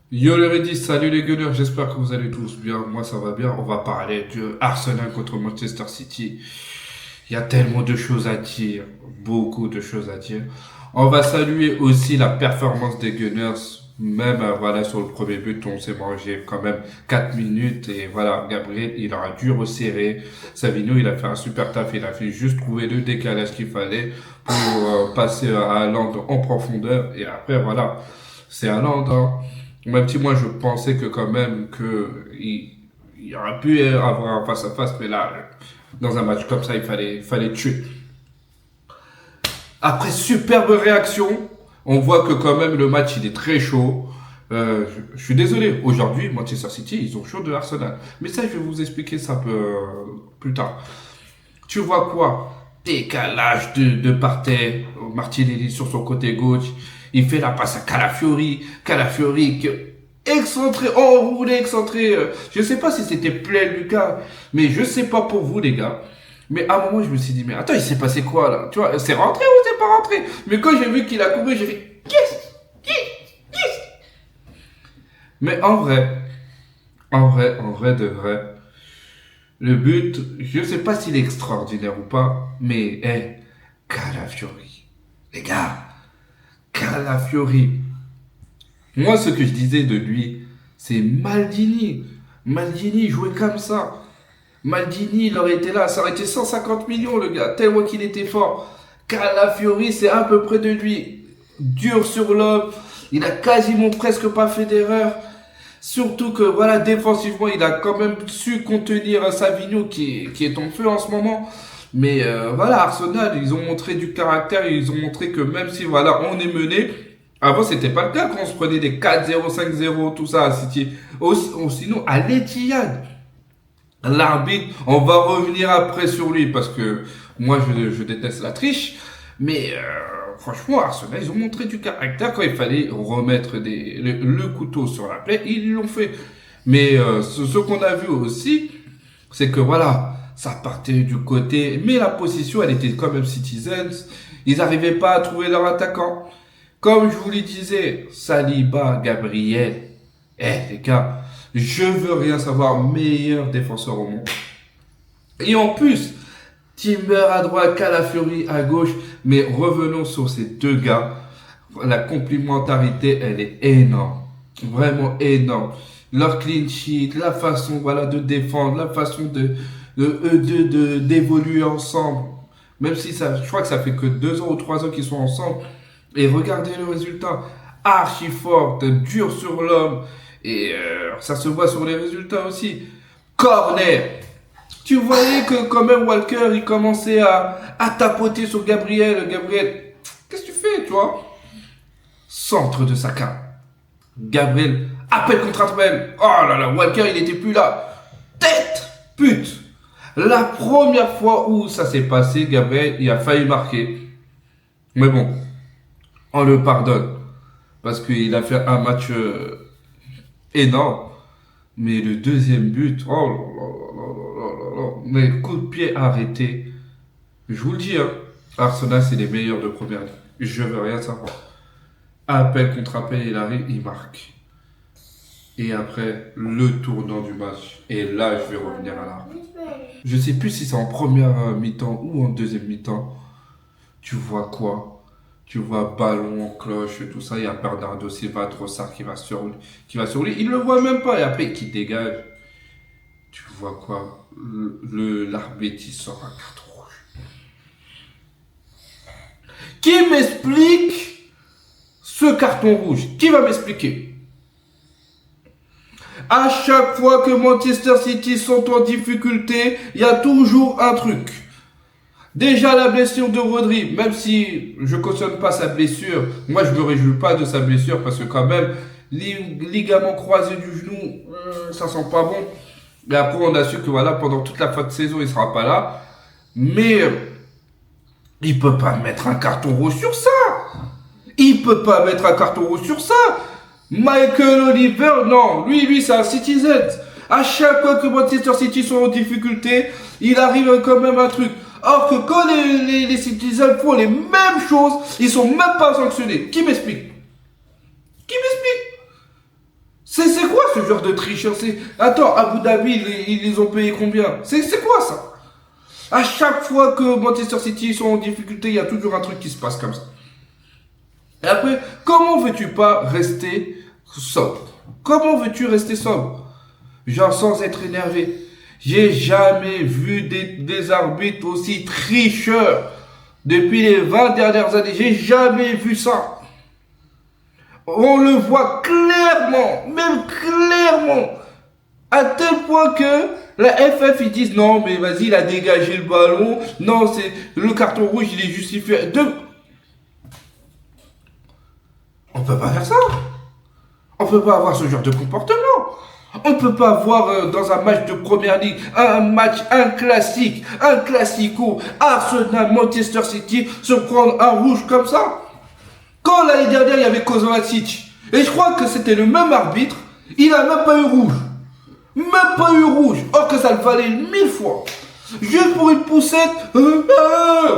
Yo les Redis, salut les Gunners, j'espère que vous allez tous bien. Moi ça va bien. On va parler de Arsenal contre Manchester City. Il y a tellement de choses à dire, beaucoup de choses à dire. On va saluer aussi la performance des Gunners. Même voilà sur le premier but, on s'est mangé quand même 4 minutes et voilà, Gabriel il aura dû resserrer. Savino il a fait un super taf, il a fait juste trouver le décalage qu'il fallait pour passer à Haaland en profondeur et après voilà, c'est Haaland, hein. Même si moi je pensais que quand même que il aurait pu avoir un face à face, mais là, dans un match comme ça, il fallait tuer. Après superbe réaction, on voit que quand même le match il est très chaud. Je suis désolé, aujourd'hui Manchester City ils ont chaud de Arsenal. Mais ça je vais vous expliquer ça un peu plus tard. Tu vois quoi? Décalage de Partey, Martinelli sur son côté gauche. Il fait la passe à Calafiori. Calafiori excentré, enroulé, excentré. Je sais pas si c'était plein Lucas, mais je sais pas pour vous les gars. Mais à un moment je me suis dit mais attends il s'est passé quoi là? Tu vois c'est rentré ou c'est pas rentré? Mais quand j'ai vu qu'il a couru j'ai fait yes, yes, yes. Mais en vrai de vrai. Le but, je ne sais pas s'il est extraordinaire ou pas, mais Calafiori. Les gars, Calafiori. Moi, ce que je disais de lui, c'est Maldini. Maldini jouait comme ça. Maldini, il aurait été là, ça aurait été 150 millions, le gars, tellement qu'il était fort. Calafiori, c'est à peu près de lui. Dur sur l'homme, il a quasiment presque pas fait d'erreur. Surtout que voilà, défensivement, il a quand même su contenir Savigno qui est en feu en ce moment. Mais voilà, Arsenal, ils ont montré du caractère, ils ont montré que même si voilà, on est mené, avant c'était pas le cas quand on se prenait des 4-0, 5-0, tout ça à City. Sinon, à l'Etihad, l'arbitre, on va revenir après sur lui parce que moi je déteste la triche. Mais franchement, Arsenal, ils ont montré du caractère quand il fallait remettre le couteau sur la plaie. Ils l'ont fait. Mais ce qu'on a vu aussi, c'est que voilà, ça partait du côté. Mais la position, elle était quand même Citizens. Ils n'arrivaient pas à trouver leur attaquant. Comme je vous le disais, Saliba, Gabriel. Les gars, je veux rien savoir. Meilleur défenseur au monde. Et en plus, Timber à droite, Calafiori à gauche. Mais revenons sur ces deux gars. La complémentarité, elle est énorme. Vraiment énorme. Leur clean sheet, la façon voilà, de défendre, la façon d'évoluer ensemble. Même si ça, je crois que ça fait que 2 ans ou 3 ans qu'ils sont ensemble. Et regardez le résultat. Archi forte, dur sur l'homme. Et ça se voit sur les résultats aussi. Corner. Tu voyais que quand même Walker, il commençait à tapoter sur Gabriel. Gabriel, qu'est-ce que tu fais, tu vois? Centre de Saka. Gabriel, appel contre appel. Oh là là, Walker, il était plus là. Tête, pute. La première fois où ça s'est passé, Gabriel, il a failli marquer. Mais bon, on le pardonne. Parce qu'il a fait un match énorme. Mais le deuxième but, oh là là là là là là. Mais coup de pied arrêté. Je vous le dis, hein, Arsenal, c'est les meilleurs de première ligue. Je veux rien savoir. Appel contre appel, il arrive, il marque. Et après, le tournant du match. Et là, je vais revenir à l'arbre. Je sais plus si c'est en première mi-temps ou en deuxième mi-temps. Tu vois quoi? Tu vois ballon en cloche, tout ça. Il y a Bernardo Silva, Trossard qui va sur lui. Il le voit même pas. Et après, qui dégage. Tu vois quoi? L'arbitre, il sort un carton rouge. Qui m'explique ce carton rouge? Qui va m'expliquer? À chaque fois que Manchester City sont en difficulté, il y a toujours un truc. Déjà la blessure de Rodri, même si je cautionne pas sa blessure, moi je me réjouis pas de sa blessure parce que quand même, ligament croisé du genou, ça sent pas bon. Et après on a su que voilà, pendant toute la fin de saison il sera pas là. Mais il peut pas mettre un carton rouge sur ça. Il peut pas mettre un carton rouge sur ça. Michael Oliver, non, lui, c'est un Citizen. À chaque fois que Manchester City sont en difficulté, il arrive quand même un truc. Or que quand les Citizens font les mêmes choses, ils sont même pas sanctionnés. Qui m'explique? Qui m'explique? C'est quoi ce genre de tricheur? Attends, Abu Dhabi, ils les ont payé combien? C'est quoi ça? À chaque fois que Manchester City sont en difficulté, il y a toujours un truc qui se passe comme ça. Et après, comment veux-tu pas rester sobre? Comment veux-tu rester sobre? Genre sans être énervé. J'ai jamais vu des arbitres aussi tricheurs depuis les 20 dernières années. J'ai jamais vu ça. On le voit clairement, même clairement, à tel point que la FF ils disent non mais vas-y il a dégagé le ballon, non c'est le carton rouge il est justifié. On peut pas faire ça. On peut pas avoir ce genre de comportement. On peut pas avoir dans un match de première ligue, un classico, Arsenal, Manchester City, se prendre un rouge comme ça. Quand l'année dernière il y avait Kovacic, et je crois que c'était le même arbitre, il a même pas eu rouge. Même pas eu rouge. Or que ça le valait 1000 fois. Juste pour une poussette.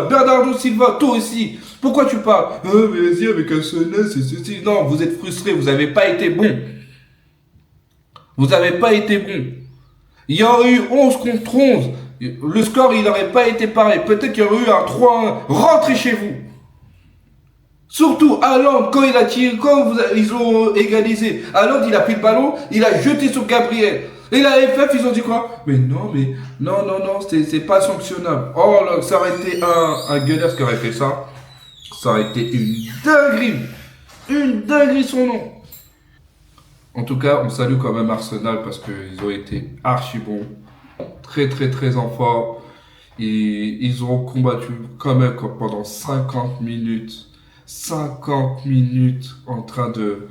Bernardo Silva, toi aussi. Pourquoi tu parles? Mais vas-y, avec un sonnet, c'est ceci. Non, vous êtes frustré, vous n'avez pas été bon. Vous n'avez pas été bon. Il y aurait eu 11 contre 11. Le score, il n'aurait pas été pareil. Peut-être qu'il y aurait eu un 3-1. Rentrez chez vous. Surtout, Haaland, quand il a tiré, ils ont égalisé, Haaland, il a pris le ballon, il a jeté sur Gabriel. Et la FF, ils ont dit quoi? Mais non, c'est pas sanctionnable. Oh là, ça aurait été un gueuleur qui aurait fait ça. Ça aurait été une dinguerie. Une dinguerie son nom. En tout cas, on salue quand même Arsenal parce qu'ils ont été archi bons. Très, très, très en forme. Ils ont combattu quand même pendant 50 minutes. 50 minutes en train de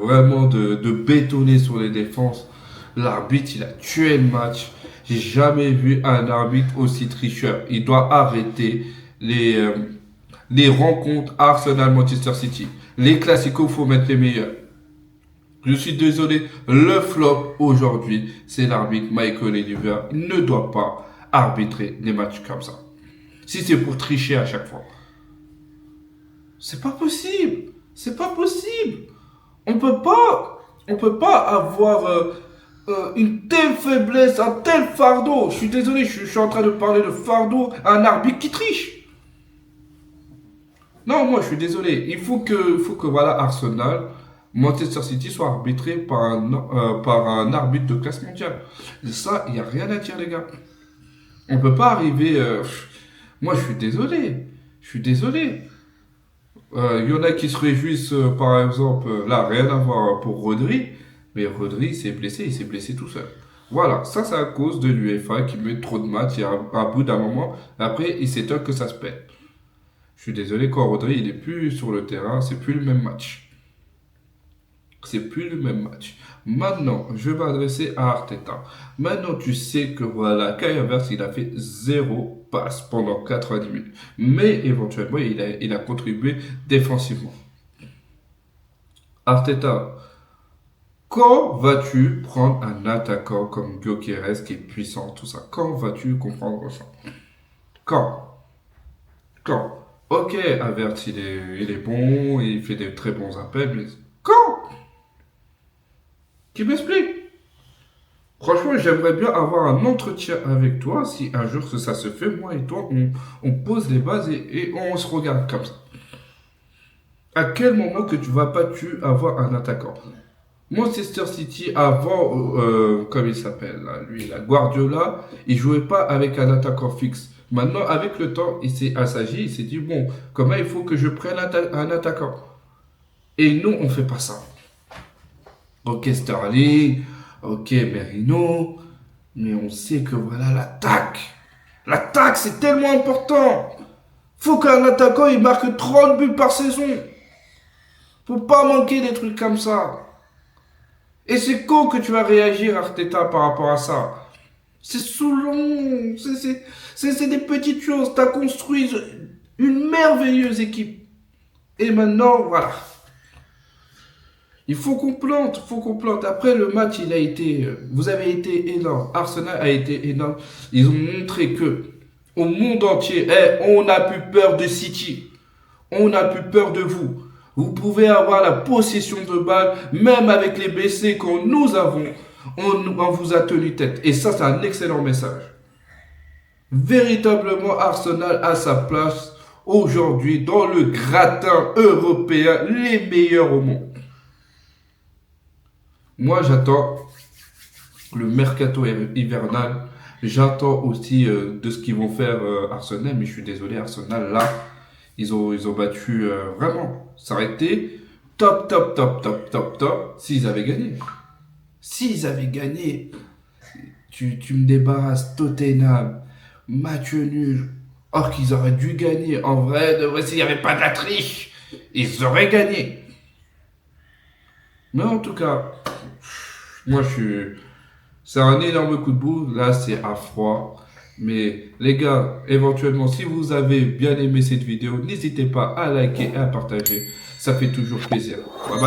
vraiment de bétonner sur les défenses. L'arbitre, il a tué le match. J'ai jamais vu un arbitre aussi tricheur. Il doit arrêter les rencontres Arsenal-Manchester City. Les classicos, faut mettre les meilleurs. Je suis désolé, le flop aujourd'hui, c'est l'arbitre Michael Oliver. Il ne doit pas arbitrer des matchs comme ça. Si c'est pour tricher à chaque fois. C'est pas possible. C'est pas possible. On peut pas avoir une telle faiblesse, un tel fardeau. Je suis désolé, je suis en train de parler de fardeau à un arbitre qui triche. Non, moi je suis désolé. Il faut que voilà, Arsenal, Manchester City soit arbitré par un arbitre de classe mondiale. Et ça, il n'y a rien à dire, les gars. On peut pas arriver. Moi, je suis désolé. Je suis désolé. Il y en a qui se réjouissent, par exemple, là, rien à voir pour Rodri, mais Rodri il s'est blessé tout seul. Voilà, ça c'est à cause de l'UEFA qui met trop de matchs et à bout d'un moment, après il s'étonne que ça se pète. Je suis désolé, quand Rodri il est plus sur le terrain, c'est plus le même match. C'est plus le même match. Maintenant, je vais m'adresser à Arteta. Maintenant, tu sais que voilà, Kai Havertz, il a fait 0 passe pendant 90 minutes. Mais éventuellement, il a contribué défensivement. Arteta, quand vas-tu prendre un attaquant comme Gyökeres qui est puissant, tout ça? Quand vas-tu comprendre ça? Quand? Ok, Havertz, il est bon, il fait des très bons appels, mais quand? Qui m'explique? Franchement, j'aimerais bien avoir un entretien avec toi. Si un jour que ça se fait, moi et toi, on pose les bases et on se regarde comme ça. À quel moment que tu vas pas avoir un attaquant? Manchester City, avant, comme il s'appelle, là, lui, la Guardiola, il jouait pas avec un attaquant fixe. Maintenant, avec le temps, il s'est assagi, il s'est dit, bon, comment il faut que je prenne un attaquant? Et nous, on fait pas ça. Ok, Sterling, ok, Merino, mais on sait que voilà l'attaque. L'attaque, c'est tellement important. Faut qu'un attaquant, il marque 30 buts par saison. Faut pas manquer des trucs comme ça. Et c'est quand que tu vas réagir, Arteta, par rapport à ça? C'est saoulant. C'est des petites choses. Tu as construit une merveilleuse équipe. Et maintenant, voilà. Il faut qu'on plante, Après le match, vous avez été énorme. Arsenal a été énorme. Ils ont montré que, au monde entier, on n'a plus peur de City. On n'a plus peur de vous. Vous pouvez avoir la possession de balle, même avec les blessés que nous avons. On vous a tenu tête. Et ça, c'est un excellent message. Véritablement, Arsenal a sa place aujourd'hui dans le gratin européen, les meilleurs au monde. Moi, j'attends le mercato hivernal. J'attends aussi de ce qu'ils vont faire Arsenal, mais je suis désolé, Arsenal, là, ils ont battu vraiment. Ça aurait été top, top, top, top, top, top s'ils avaient gagné. S'ils avaient gagné, tu me débarrasses Tottenham, match nul. Or qu'ils auraient dû gagner. En vrai, de vrai, s'il n'y avait pas de la triche, ils auraient gagné. Mais en tout cas, moi je suis. C'est un énorme coup de bout. Là, c'est à froid. Mais les gars, éventuellement, si vous avez bien aimé cette vidéo, n'hésitez pas à liker et à partager. Ça fait toujours plaisir. Bye bye.